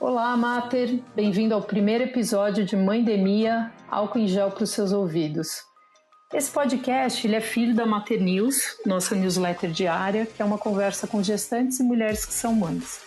Olá, Mater! Bem-vindo ao primeiro episódio de Mãedemia, álcool em gel para os seus ouvidos. Esse podcast ele é filho da Mater News, nossa newsletter diária, que é uma conversa com gestantes e mulheres que são mães.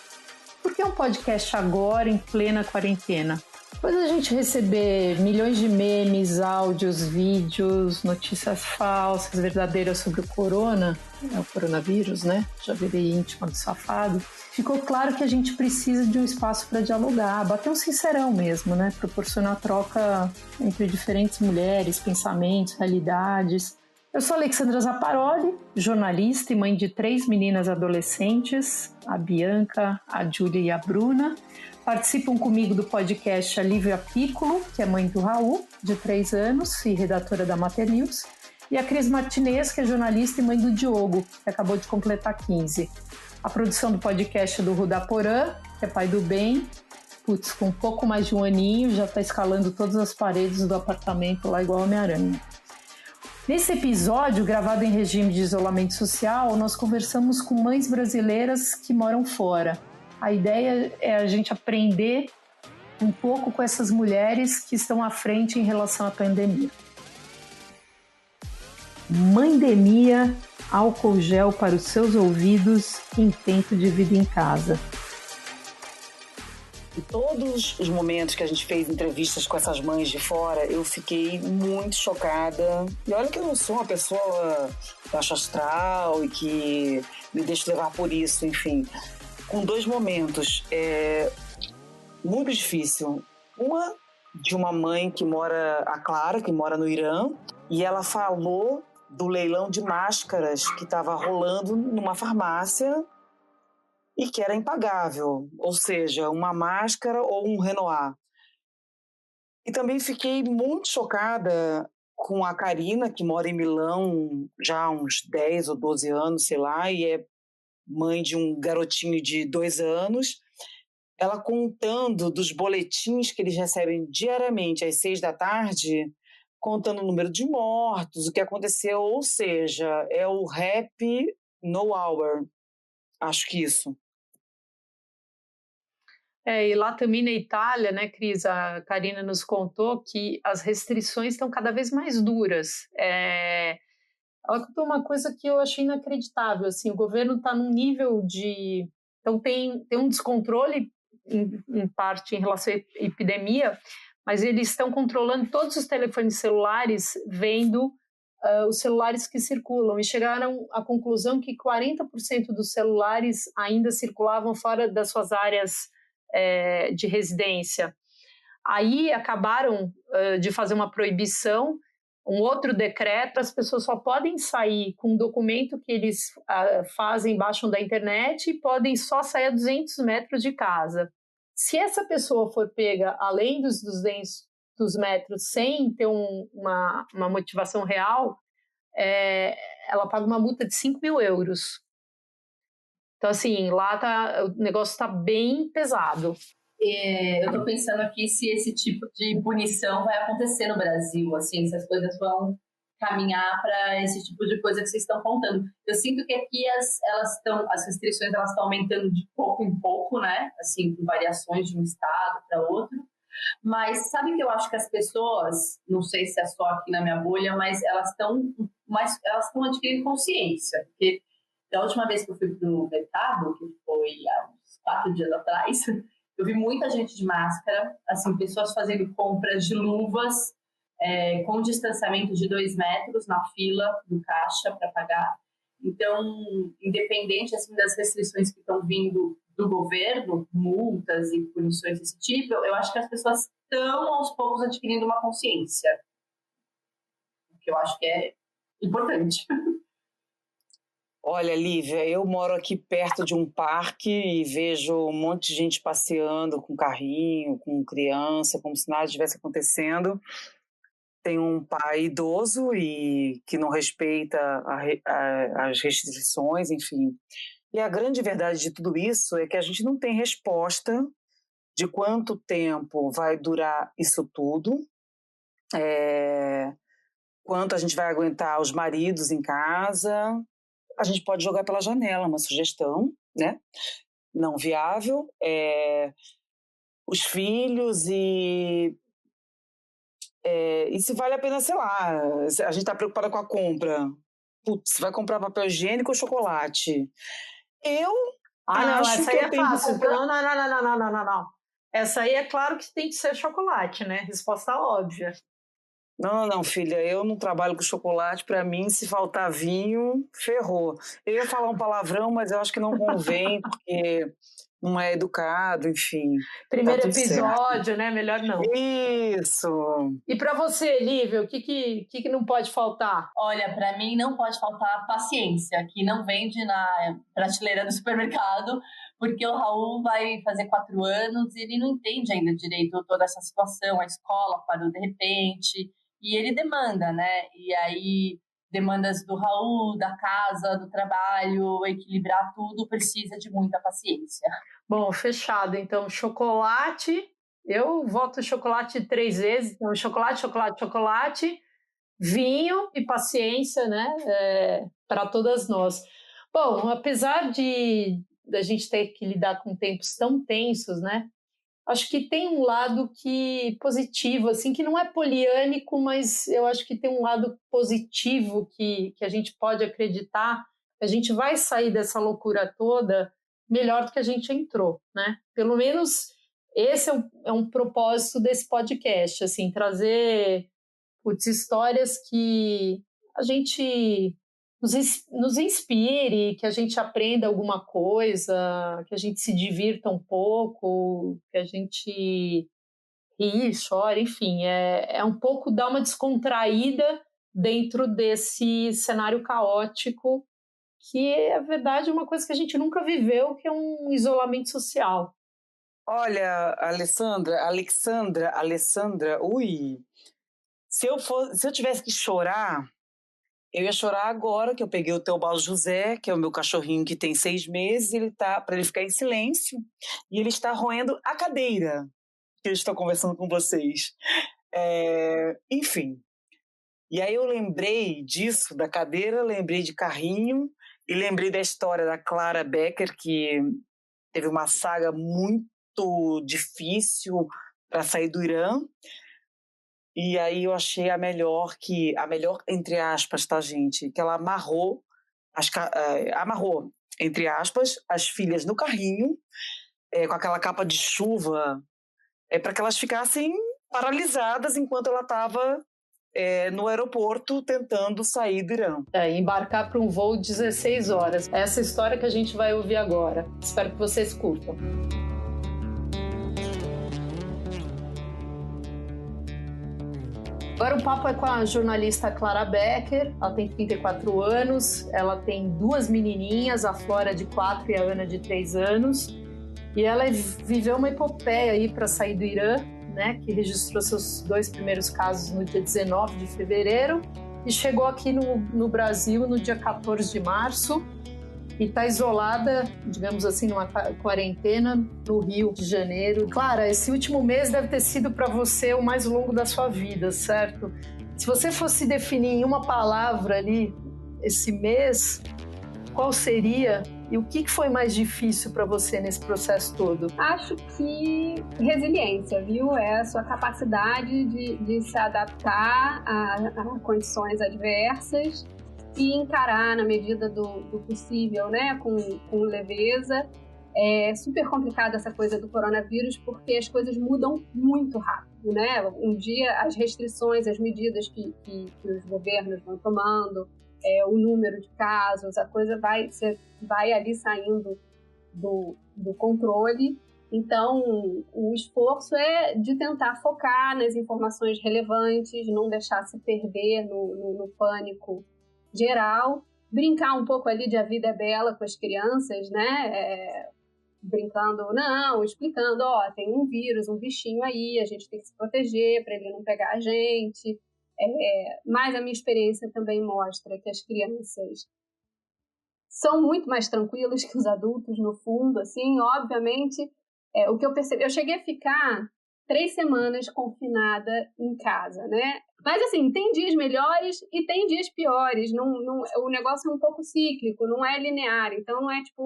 Por que um podcast agora, em plena quarentena? Depois da gente receber milhões de memes, áudios, vídeos, notícias falsas, verdadeiras sobre o coronavírus, né? Já virei íntima do safado. Ficou claro que a gente precisa de um espaço para dialogar, bater um sincerão mesmo, né? Proporcionar troca entre diferentes mulheres, pensamentos, realidades. Eu sou Alexandra Zapparoli, jornalista e mãe de 3 meninas adolescentes, a Bianca, a Júlia e a Bruna. Participam comigo do podcast a Lívia Piccolo, que é mãe do Raul, de 3 anos e redatora da Mater News, e a Cris Martinez, que é jornalista e mãe do Diogo, que acabou de completar 15. A produção do podcast é do Rudá Porã, que é pai do bem, com um pouco mais de um aninho, já está escalando todas as paredes do apartamento lá igual Homem-Aranha. Nesse episódio, gravado em regime de isolamento social, nós conversamos com mães brasileiras que moram fora. A ideia é a gente aprender um pouco com essas mulheres que estão à frente em relação à pandemia. Mãedemia, álcool gel para os seus ouvidos em tempo de vida em casa. Em todos os momentos que a gente fez entrevistas com essas mães de fora, eu fiquei muito chocada. E olha que eu não sou uma pessoa baixo astral e que me deixo levar por isso, enfim. Com 2 momentos muito difícil. Uma de uma mãe que mora, a Clara, que mora no Irã, e ela falou do leilão de máscaras que estava rolando numa farmácia e que era impagável, ou seja, uma máscara ou um Renoir. E também fiquei muito chocada com a Karina, que mora em Milão já há uns 10 ou 12 anos, sei lá, e é mãe de um garotinho de 2 anos, ela contando dos boletins que eles recebem diariamente às 6 da tarde, contando o número de mortos, o que aconteceu, ou seja, é o happy no hour, acho que isso. E lá também na Itália, né, Cris, a Karina nos contou que as restrições estão cada vez mais duras. Ela contou uma coisa que eu achei inacreditável, assim, o governo está num nível de... Então tem um descontrole, em parte, em relação à epidemia, mas eles estão controlando todos os telefones celulares, vendo os celulares que circulam, e chegaram à conclusão que 40% dos celulares ainda circulavam fora das suas áreas de residência. Aí acabaram de fazer uma proibição, um outro decreto, as pessoas só podem sair com um documento que eles fazem, baixam da internet, e podem só sair a 200 metros de casa. Se essa pessoa for pega além dos 200 metros sem ter uma motivação real, ela paga uma multa de 5.000 euros. Então, assim, lá o negócio está bem pesado. Eu estou pensando aqui se esse tipo de punição vai acontecer no Brasil, assim, se as coisas vão caminhar para esse tipo de coisa que vocês estão contando. Eu sinto que aqui as restrições elas estão aumentando de pouco em pouco, né? Assim, com variações de um estado para outro. Mas sabe que eu acho que as pessoas, não sei se é só aqui na minha bolha, mas elas estão adquirindo consciência. Porque da última vez que eu fui para o mercado, que foi há uns 4 dias atrás, eu vi muita gente de máscara, assim, pessoas fazendo compras de luvas com distanciamento de 2 metros na fila do caixa para pagar. Então, independente assim, das restrições que estão vindo do governo, multas e punições desse tipo, eu acho que as pessoas estão aos poucos adquirindo uma consciência, o que eu acho que é importante. Olha, Lívia, eu moro aqui perto de um parque e vejo um monte de gente passeando com carrinho, com criança, como se nada estivesse acontecendo. Tem um pai idoso e que não respeita as restrições, enfim. E a grande verdade de tudo isso é que a gente não tem resposta de quanto tempo vai durar isso tudo, quanto a gente vai aguentar os maridos em casa. A gente pode jogar pela janela, uma sugestão, né? Não viável. os filhos e se vale a pena, sei lá, a gente tá preocupada com a compra. Putz, vai comprar papel higiênico ou chocolate? Eu Não, acho essa que aí eu é tenho que fácil. comprar. Não. Essa aí é claro que tem que ser chocolate, né? Resposta óbvia. Não, filha, eu não trabalho com chocolate. Para mim, se faltar vinho, ferrou. Eu ia falar um palavrão, mas eu acho que não convém, porque não é educado, enfim. Tá Primeiro tudo certo. episódio, né? Melhor não. Isso! E para você, Lívia, o que não pode faltar? Olha, para mim não pode faltar paciência, que não vende na prateleira do supermercado, porque o Raul vai fazer 4 anos e ele não entende ainda direito toda essa situação, a escola parou de repente, e ele demanda, né? E aí, demandas do Raul, da casa, do trabalho, equilibrar tudo, precisa de muita paciência. Bom, fechado. Então, chocolate. Eu voto chocolate 3 vezes. Então, chocolate, vinho e paciência, né? Para todas nós. Bom, apesar de a gente ter que lidar com tempos tão tensos, né? Acho que tem um lado que positivo, assim, que não é poliânico, mas eu acho que tem um lado positivo que a gente pode acreditar. A gente vai sair dessa loucura toda melhor do que a gente entrou, né? Pelo menos esse é um propósito desse podcast, assim, trazer histórias que a gente nos inspire, que a gente aprenda alguma coisa, que a gente se divirta um pouco, que a gente ri, chore, enfim, é um pouco dar uma descontraída dentro desse cenário caótico, que é verdade uma coisa que a gente nunca viveu, que é um isolamento social. Olha, Alessandra, ui, se eu tivesse que chorar, eu ia chorar agora que eu peguei o Teobaldo José, que é o meu cachorrinho que tem 6 meses, ele tá para ele ficar em silêncio e ele está roendo a cadeira que eu estou conversando com vocês. Enfim. E aí eu lembrei disso, da cadeira, lembrei de carrinho e lembrei da história da Clara Becker, que teve uma saga muito difícil para sair do Irã. E aí eu achei a melhor entre aspas, tá, gente? Que ela amarrou, entre aspas, as filhas no carrinho, com aquela capa de chuva, para que elas ficassem paralisadas enquanto ela estava no aeroporto tentando sair do Irã. Embarcar para um voo de 16 horas. Essa história que a gente vai ouvir agora. Espero que vocês curtam. Agora o papo é com a jornalista Clara Becker. Ela tem 34 anos, ela tem 2 menininhas, a Flora de 4 e a Ana de 3 anos. E ela viveu uma epopeia aí para sair do Irã, né, que registrou seus 2 primeiros casos no dia 19 de fevereiro e chegou aqui no Brasil no dia 14 de março e está isolada, digamos assim, numa quarentena no Rio de Janeiro. Clara, esse último mês deve ter sido para você o mais longo da sua vida, certo? Se você fosse definir em uma palavra ali esse mês, qual seria? E o que foi mais difícil para você nesse processo todo? Acho que resiliência, viu? É a sua capacidade de se adaptar a condições adversas e encarar na medida do possível, né? Com leveza. É super complicada essa coisa do coronavírus porque as coisas mudam muito rápido, né? Um dia as restrições, as medidas que os governos vão tomando, o número de casos, a coisa vai ali saindo do controle. Então, o esforço é de tentar focar nas informações relevantes, não deixar se perder no pânico geral, brincar um pouco ali de A Vida é Bela com as crianças, né? Brincando, explicando, tem um vírus, um bichinho aí, a gente tem que se proteger para ele não pegar a gente. Mas a minha experiência também mostra que as crianças são muito mais tranquilas que os adultos, no fundo, assim, obviamente. O que eu percebi, eu cheguei a ficar 3 semanas confinada em casa, né? Mas, assim, tem dias melhores e tem dias piores. O negócio é um pouco cíclico, não é linear. Então, não é tipo,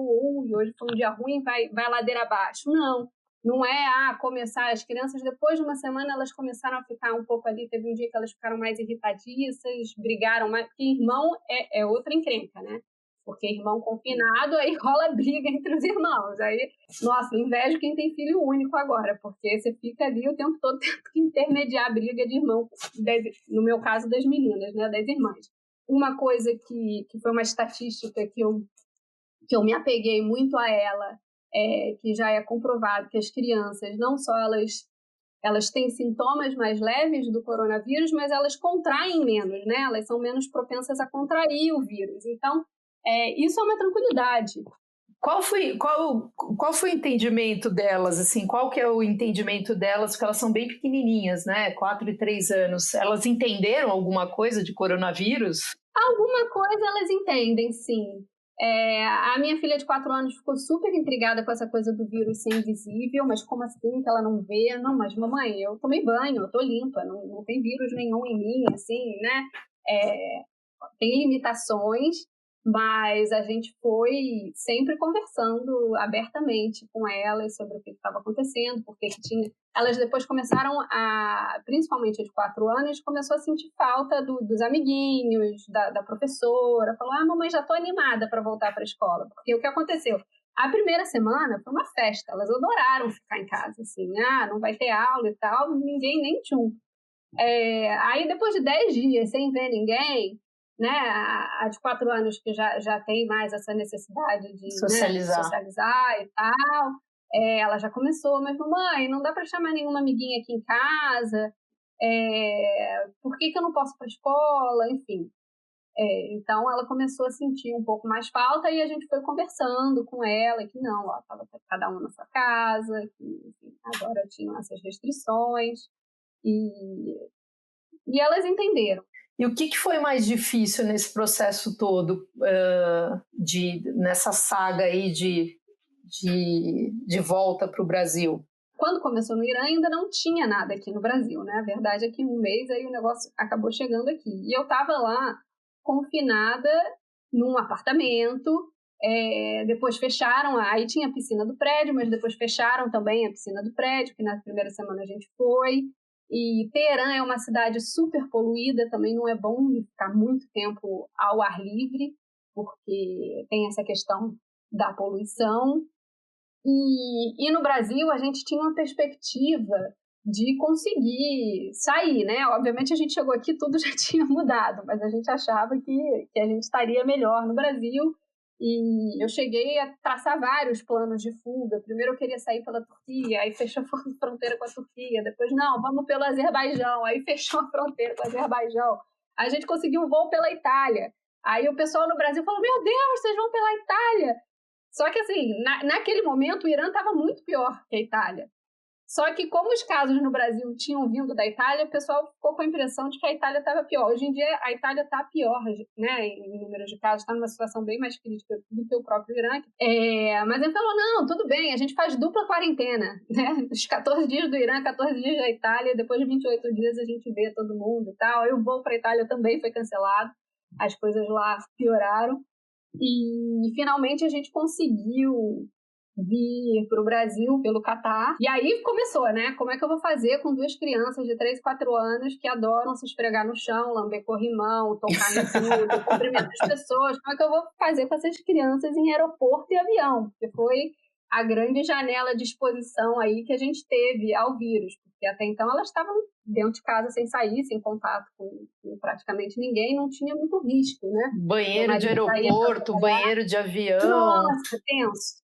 hoje foi um dia ruim, vai ladeira abaixo. Não. Não é começar, as crianças depois de uma semana elas começaram a ficar um pouco ali, teve um dia que elas ficaram mais irritadiças, brigaram mais, porque irmão é outra encrenca, né? Porque irmão confinado, aí rola briga entre os irmãos. Aí, nossa, invejo quem tem filho único agora, porque você fica ali o tempo todo tendo que intermediar a briga de irmão, no meu caso das meninas, né, das irmãs. Uma coisa que foi uma estatística que eu me apeguei muito a ela, que já é comprovado que as crianças, não só elas têm sintomas mais leves do coronavírus, mas elas contraem menos, né? Elas são menos propensas a contrair o vírus. Então, isso é uma tranquilidade. Qual foi o entendimento delas, assim? Qual que é o entendimento delas? Porque elas são bem pequenininhas, né? 4 e 3 anos. Elas entenderam alguma coisa de coronavírus? Alguma coisa elas entendem, sim. A minha filha de 4 anos ficou super intrigada com essa coisa do vírus ser invisível, mas como assim que ela não vê? Não, mas mamãe, eu tomei banho, eu tô limpa, não tem vírus nenhum em mim, assim, né? Tem limitações, mas a gente foi sempre conversando abertamente com elas sobre o que estava acontecendo, porque tinha... Elas depois começaram principalmente de 4 anos, começou a sentir falta dos amiguinhos, da professora, falou, mamãe, já estou animada para voltar para a escola, porque o que aconteceu? A primeira semana foi uma festa, elas adoraram ficar em casa, assim, não vai ter aula e tal, ninguém nem tchum. Aí depois de 10 dias sem ver ninguém, né, a de 4 anos que já tem mais essa necessidade de socializar, né, socializar e tal, ela já começou, mas mamãe, não dá para chamar nenhuma amiguinha aqui em casa, por que eu não posso ir para a escola, enfim. Então ela começou a sentir um pouco mais falta e a gente foi conversando com ela que não, estava cada um na sua casa, que enfim, agora tinham essas restrições e elas entenderam. E o que foi mais difícil nesse processo todo, nessa saga aí de volta para o Brasil? Quando começou no Irã, ainda não tinha nada aqui no Brasil, né? A verdade é que em um mês aí o negócio acabou chegando aqui. E eu estava lá confinada num apartamento, depois fecharam, aí tinha a piscina do prédio, mas depois fecharam também a piscina do prédio, que na primeira semana a gente foi. E Teherã é uma cidade super poluída, também não é bom ficar muito tempo ao ar livre, porque tem essa questão da poluição. E no Brasil a gente tinha uma perspectiva de conseguir sair, né? Obviamente a gente chegou aqui, tudo já tinha mudado, mas a gente achava que a gente estaria melhor no Brasil. E eu cheguei a traçar vários planos de fuga. Primeiro eu queria sair pela Turquia, aí fechou a fronteira com a Turquia. Depois, não, vamos pelo Azerbaijão, aí fechou a fronteira com o Azerbaijão. Aí a gente conseguiu um voo pela Itália. Aí o pessoal no Brasil falou, meu Deus, vocês vão pela Itália! Só que assim, naquele momento o Irã estava muito pior que a Itália. Só que como os casos no Brasil tinham vindo da Itália, o pessoal ficou com a impressão de que a Itália estava pior. Hoje em dia a Itália está pior, né, em número de casos, está numa situação bem mais crítica do que o próprio Irã. Mas ele falou, não, tudo bem, a gente faz dupla quarentena, né? Os 14 dias do Irã, 14 dias da Itália, depois de 28 dias a gente vê todo mundo e tal. Aí o voo para a Itália também foi cancelado, as coisas lá pioraram. E finalmente a gente conseguiu vir para o Brasil pelo Catar. E aí começou, né? Como é que eu vou fazer com 2 crianças de 3 e 4 anos que adoram se esfregar no chão, lamber corrimão, tocar em tudo, cumprimentar as pessoas? Como é que eu vou fazer com essas crianças em aeroporto e avião? Porque foi a grande janela de exposição aí que a gente teve ao vírus. Porque até então elas estavam dentro de casa sem sair, sem contato com praticamente ninguém, não tinha muito risco, né? Banheiro de aeroporto, banheiro de avião. Nossa, tenso.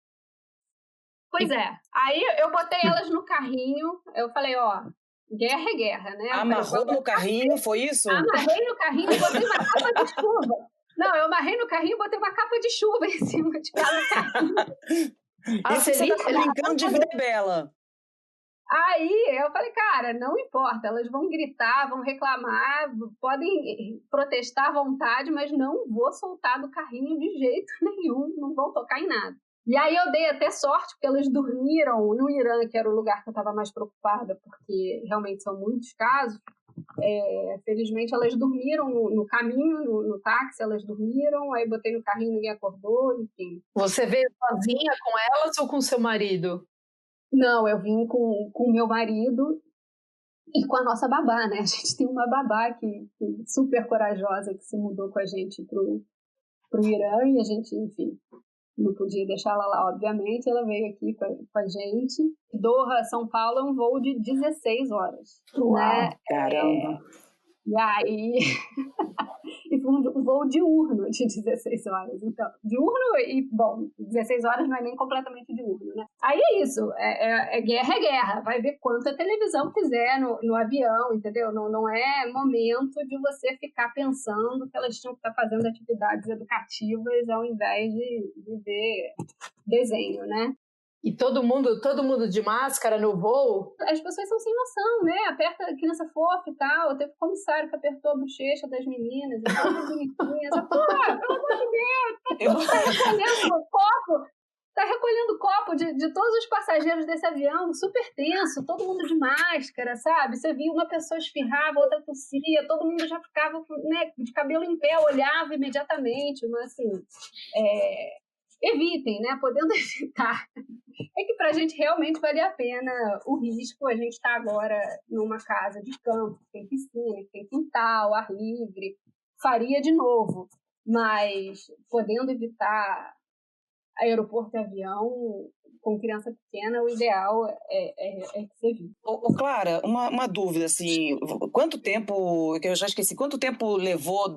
Pois é. Aí eu botei elas no carrinho, eu falei, guerra é guerra, né? Amarrou no carrinho, foi isso? Amarrei no carrinho e botei uma capa de chuva. Não, eu amarrei no carrinho e botei uma capa de chuva em cima de cada carrinho. Você tá brincando de vida bela. Aí eu falei, cara, não importa, elas vão gritar, vão reclamar, podem protestar à vontade, mas não vou soltar do carrinho de jeito nenhum, não vão tocar em nada. E aí eu dei até sorte, porque elas dormiram no Irã, que era o lugar que eu estava mais preocupada, porque realmente são muitos casos. Felizmente elas dormiram no caminho, no táxi, elas dormiram, aí botei no carrinho, ninguém acordou, enfim. Você veio sozinha com elas ou com seu marido? Não, eu vim com o meu marido e com a nossa babá, né? A gente tem uma babá que super corajosa, que se mudou com a gente pro Irã, e a gente, enfim, não podia deixá-la lá, obviamente. Ela veio aqui com a gente. Doha, São Paulo, é um voo de 16 horas. Uau, né? caramba! E aí... E foi um voo diurno de 16 horas. Então, diurno e, bom, 16 horas não é nem completamente diurno, né? Aí é isso, é guerra. Vai ver quanta televisão quiser no avião, entendeu? Não é momento de você ficar pensando que elas tinham que estar fazendo atividades educativas ao invés de ver desenho, né? E todo mundo de máscara no voo? As pessoas são sem noção, né? Aperta a criança fofa e tal. Teve um comissário que apertou a bochecha das meninas, e todas bonitinhas. Pô, pelo amor de Deus, tá recolhendo copo de todos os passageiros desse avião, super tenso, todo mundo de máscara, sabe? Você via uma pessoa espirrava, outra tossia, todo mundo já ficava, né, de cabelo em pé, olhava imediatamente, mas assim... Evitem, né? Podendo evitar. É que pra gente realmente vale a pena o risco. A gente está agora numa casa de campo, que tem piscina, que tem quintal, ar livre. Faria de novo, mas podendo evitar aeroporto e avião com criança pequena, o ideal é que você evite. Clara, uma dúvida, assim, quanto tempo, que eu já esqueci, quanto tempo levou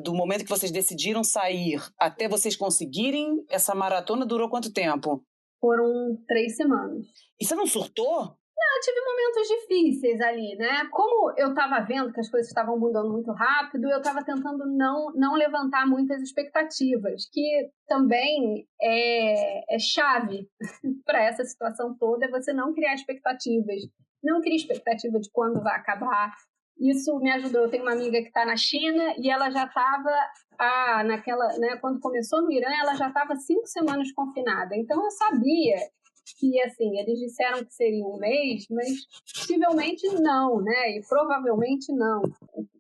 do momento que vocês decidiram sair até vocês conseguirem? Essa maratona durou quanto tempo? Foram 3 semanas. E você não surtou? Eu tive momentos difíceis ali, né? Como eu estava vendo que as coisas estavam mudando muito rápido, eu estava tentando não levantar muitas expectativas, que também é chave para essa situação toda, é você não criar expectativas. Não cria expectativa de quando vai acabar. Isso me ajudou. Eu tenho uma amiga que está na China e ela já estava, né, quando começou no Irã, ela já estava 5 semanas confinada. Então eu sabia que, assim, eles disseram que seria 1 mês, mas possivelmente não, né? E provavelmente não.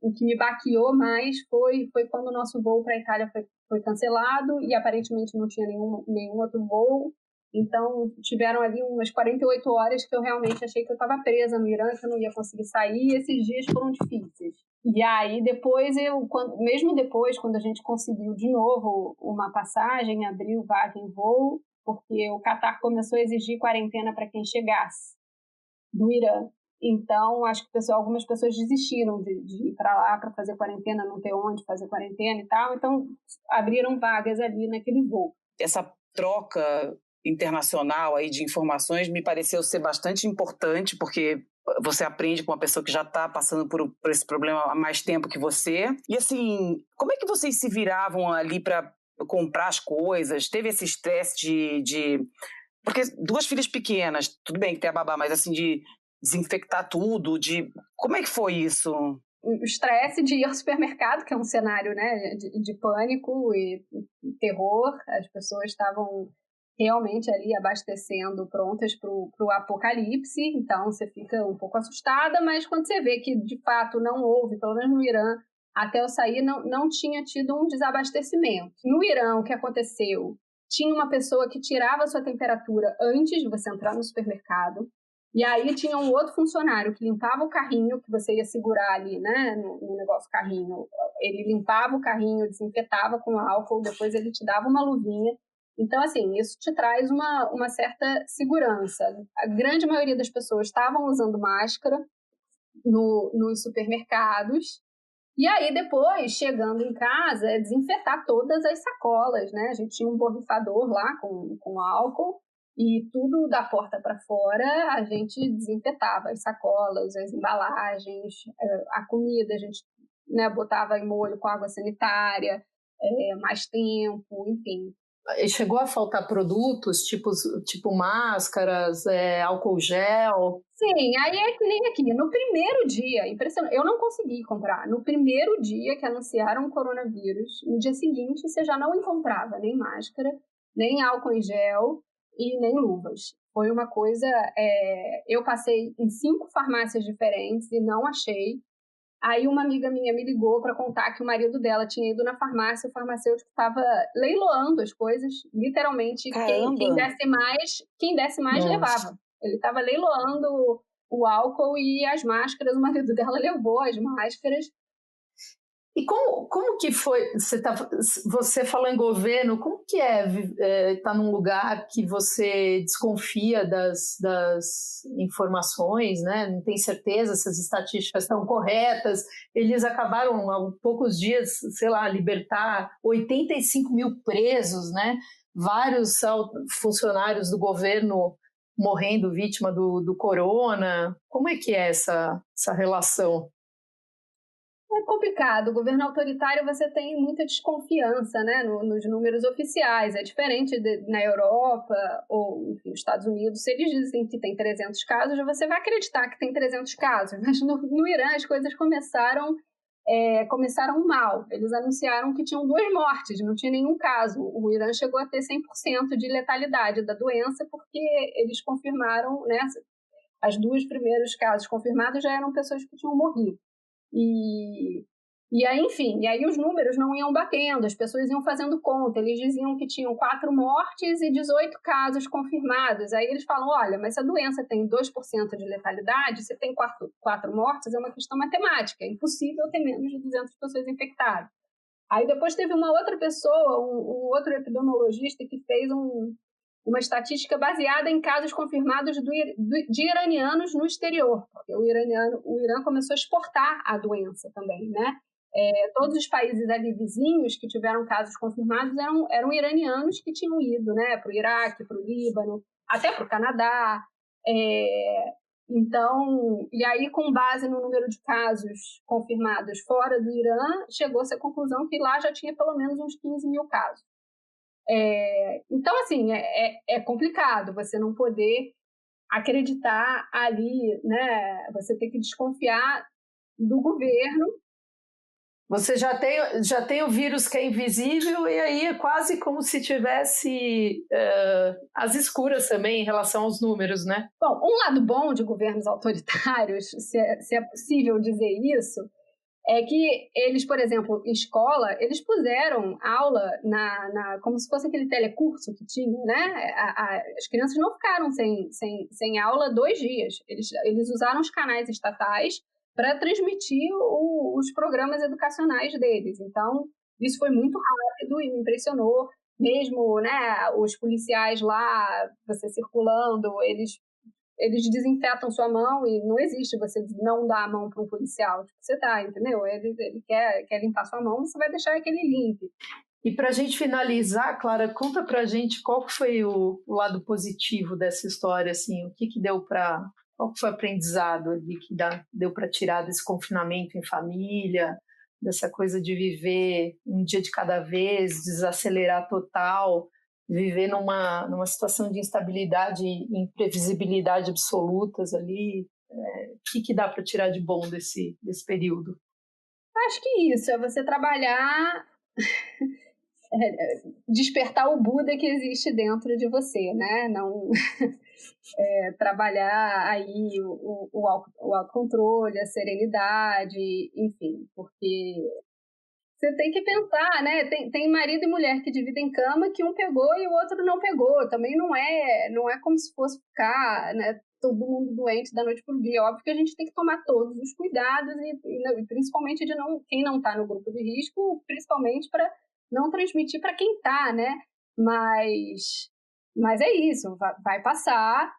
O que me baqueou mais foi quando o nosso voo para a Itália foi cancelado e aparentemente não tinha nenhum outro voo. Então, tiveram ali umas 48 horas que eu realmente achei que eu estava presa no Irã, que eu não ia conseguir sair, e esses dias foram difíceis. E aí, depois, mesmo depois, quando a gente conseguiu de novo uma passagem, abriu vaga em voo, porque o Catar começou a exigir quarentena para quem chegasse do Irã. Então, acho que algumas pessoas desistiram de ir para lá para fazer quarentena, não ter onde fazer quarentena e tal. Então, abriram vagas ali naquele voo. Essa troca internacional aí de informações me pareceu ser bastante importante, porque você aprende com uma pessoa que já está passando por esse problema há mais tempo que você. E assim, como é que vocês se viravam ali para comprar as coisas? Teve esse estresse de... Porque 2 filhas pequenas, tudo bem que tem a babá, mas assim, de desinfectar tudo, Como é que foi isso? O estresse de ir ao supermercado, que é um cenário, né, de pânico e terror. As pessoas estavam realmente ali abastecendo, prontas para o apocalipse, então você fica um pouco assustada, mas quando você vê que de fato não houve, pelo menos no Irã, até eu sair, não tinha tido um desabastecimento. No Irã, o que aconteceu? Tinha uma pessoa que tirava a sua temperatura antes de você entrar no supermercado, e aí tinha um outro funcionário que limpava o carrinho, que você ia segurar ali, né, no negócio carrinho. Ele limpava o carrinho, desinfetava com álcool, depois ele te dava uma luvinha. Então, assim, isso te traz uma certa segurança. A grande maioria das pessoas estavam usando máscara nos supermercados. E aí, depois, chegando em casa, desinfetar todas as sacolas, né? A gente tinha um borrifador lá com álcool e tudo da porta para fora a gente desinfetava as sacolas, as embalagens, a comida a gente, né, botava em molho com água sanitária, mais tempo, enfim. Chegou a faltar produtos, tipo máscaras, álcool gel? Sim, aí é que nem aqui. No primeiro dia, impressionante, eu não consegui comprar. No primeiro dia que anunciaram o coronavírus, no dia seguinte você já não encontrava nem máscara, nem álcool em gel e nem luvas. Foi uma coisa... eu passei em 5 farmácias diferentes e não achei. Aí uma amiga minha me ligou para contar que o marido dela tinha ido na farmácia, o farmacêutico estava leiloando as coisas, literalmente, quem desse mais Nossa. levava. Ele estava leiloando o álcool e as máscaras, o marido dela levou as máscaras. E como que foi, você falou em governo, como que estar num lugar que você desconfia das informações, né? Não tem certeza se as estatísticas estão corretas. Eles acabaram há poucos dias, sei lá, libertar 85 mil presos, né? Vários funcionários do governo morrendo vítima do corona. Como é que é essa relação? É complicado. O governo autoritário você tem muita desconfiança, né, nos números oficiais. É diferente na Europa ou enfim, nos Estados Unidos. Se eles dizem que tem 300 casos, você vai acreditar que tem 300 casos. Mas no Irã as coisas começaram mal. Eles anunciaram que tinham 2 mortes, não tinha nenhum caso. O Irã chegou a ter 100% de letalidade da doença porque eles confirmaram, né, as 2 primeiros casos confirmados já eram pessoas que tinham morrido. E aí, enfim, e aí os números não iam batendo, as pessoas iam fazendo conta, eles diziam que tinham 4 mortes e 18 casos confirmados. Aí eles falam, olha, mas se a doença tem 2% de letalidade, se tem 4 mortes, é uma questão matemática, é impossível ter menos de 200 pessoas infectadas. Aí depois teve uma outra pessoa, um outro epidemiologista que fez uma estatística baseada em casos confirmados de iranianos no exterior, porque o Irã começou a exportar a doença também, né? Todos os países ali vizinhos que tiveram casos confirmados eram iranianos que tinham ido, né, para o Iraque, para o Líbano, até para o Canadá. Então, e aí, com base no número de casos confirmados fora do Irã, chegou-se à conclusão que lá já tinha pelo menos uns 15 mil casos. Então, assim, é complicado você não poder acreditar ali, né? Você tem que desconfiar do governo. Você já tem o vírus que é invisível e aí é quase como se tivesse as escuras também em relação aos números, né? Bom, um lado bom de governos autoritários, se é possível dizer isso, é que eles, por exemplo, em escola, eles puseram aula como se fosse aquele telecurso que tinha, né? As crianças não ficaram sem aula 2 dias. Eles usaram os canais estatais para transmitir os programas educacionais deles. Então, isso foi muito rápido e me impressionou. Mesmo, né, os policiais lá, você circulando, eles desinfetam sua mão e não existe você não dar a mão para um policial. Tipo, você tá, entendeu? Ele quer limpar sua mão, você vai deixar que ele limpe. E para a gente finalizar, Clara, conta para a gente qual foi o lado positivo dessa história, assim, qual foi o aprendizado ali que deu para tirar desse confinamento em família, dessa coisa de viver um dia de cada vez, desacelerar total, viver numa situação de instabilidade e imprevisibilidade absolutas ali. O que dá para tirar de bom desse período? Acho que isso, é você trabalhar, despertar o Buda que existe dentro de você, né? Não trabalhar aí o autocontrole, a serenidade, enfim, porque você tem que pensar, né? Tem marido e mulher que dividem cama que um pegou e o outro não pegou. Também não é como se fosse ficar, né, todo mundo doente da noite pro dia. Óbvio que a gente tem que tomar todos os cuidados e principalmente quem não está no grupo de risco, principalmente para não transmitir para quem está, né? Mas é isso, vai passar.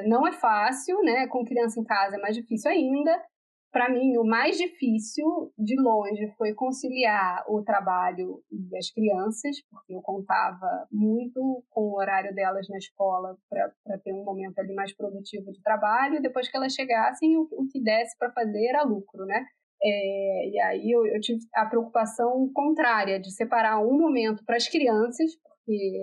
Não é fácil, né? Com criança em casa é mais difícil ainda. Para mim, o mais difícil, de longe, foi conciliar o trabalho das crianças, porque eu contava muito com o horário delas na escola para ter um momento ali mais produtivo de trabalho, e depois que elas chegassem, o que desse para fazer era lucro, né? E aí eu tive a preocupação contrária, de separar um momento para as crianças, porque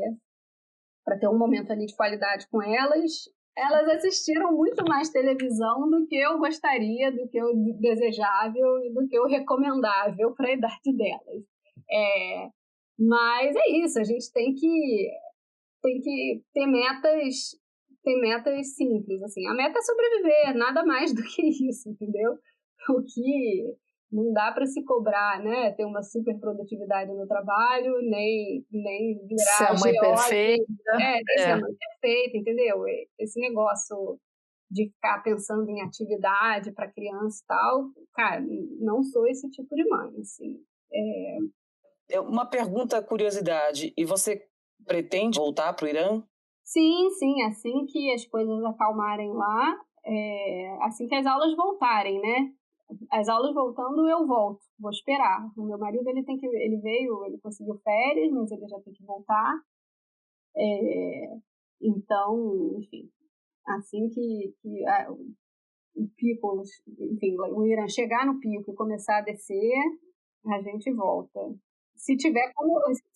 para ter um momento ali de qualidade com elas assistiram muito mais televisão do que eu gostaria, do que eu desejável e do que eu recomendável para a idade delas. Mas é isso, a gente tem que ter metas simples. Assim. A meta é sobreviver, nada mais do que isso, entendeu? Não dá para se cobrar, né? Ter uma super produtividade no trabalho, nem virar ser a mãe perfeita. Nem ser a mãe perfeita, entendeu? Esse negócio de ficar pensando em atividade para criança e tal, cara, não sou esse tipo de mãe, assim. Uma pergunta, curiosidade, e você pretende voltar para o Irã? Sim, assim que as coisas acalmarem lá, assim que as aulas voltarem, né? As aulas voltando, eu volto, vou esperar. O meu marido, ele conseguiu férias, mas ele já tem que voltar. Então, enfim, assim que o pico, enfim, o Irã chegar no pico e começar a descer, a gente volta. Se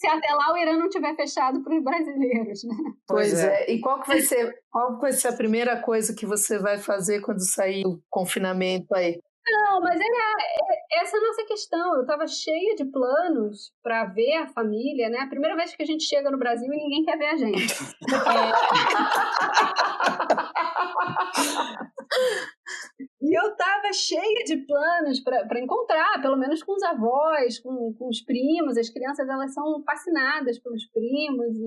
até lá o Irã não tiver fechado para os brasileiros, né? Pois é. E qual que vai ser a primeira coisa que você vai fazer quando sair do confinamento aí? Não, mas essa é a nossa questão. Eu estava cheia de planos para ver a família, né? A primeira vez que a gente chega no Brasil e ninguém quer ver a gente. E eu estava cheia de planos para encontrar, pelo menos com os avós, com os primos. As crianças, elas são fascinadas pelos primos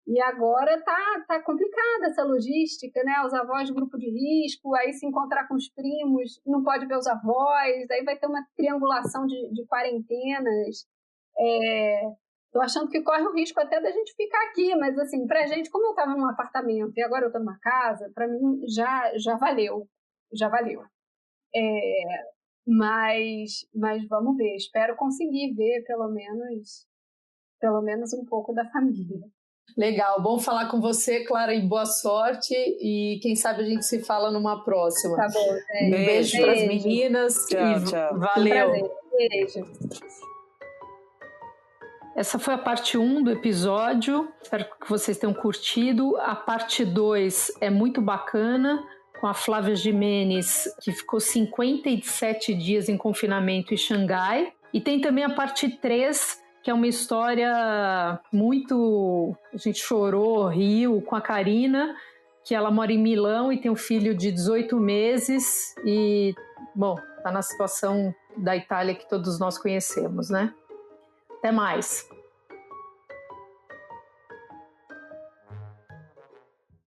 e agora tá complicada essa logística, né? Os avós de grupo de risco, aí se encontrar com os primos, não pode ver os avós, aí vai ter uma triangulação de quarentenas. Tô achando que corre o risco até da gente ficar aqui, mas assim, pra gente, como eu tava num apartamento e agora eu tô numa casa, pra mim já valeu. Mas vamos ver, espero conseguir ver pelo menos um pouco da família. Legal, bom falar com você, Clara, e boa sorte, e quem sabe a gente se fala numa próxima. Tá bom, Um beijo para as meninas. Tchau. Valeu. Um prazer. Beijo. Essa foi a parte 1 do episódio, espero que vocês tenham curtido. A parte 2 é muito bacana, com a Flávia Gimenez, que ficou 57 dias em confinamento em Xangai. E tem também a parte 3, que é uma história muito... A gente chorou, riu com a Karina, que ela mora em Milão e tem um filho de 18 meses e, bom, está na situação da Itália que todos nós conhecemos, né? Até mais!